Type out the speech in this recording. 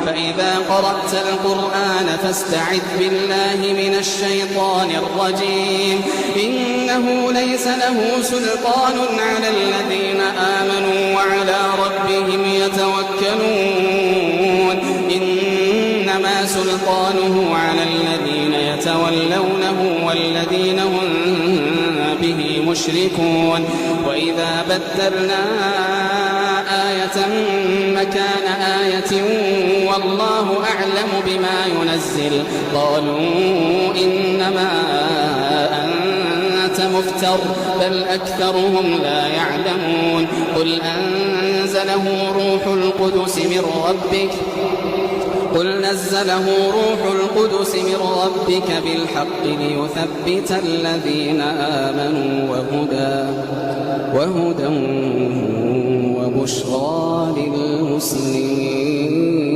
فإذا قرأت القرآن فاستعذ بالله من الشيطان الرجيم إنه ليس له سلطان على الذين آمنوا وعلى ربهم يتوكلون إنما سلطانه على الذين يتولونه والذين هم به مشركون وإذا بدلنا آية مكان آية والله أعلم بما ينزل قالوا إنما أنت مفتر بل أكثرهم لا يعلمون قل أنزله روح القدس من ربك قل نزله روح القدس من ربك بالحق ليثبت الذين آمنوا وهدى وبشرى للمسلمين.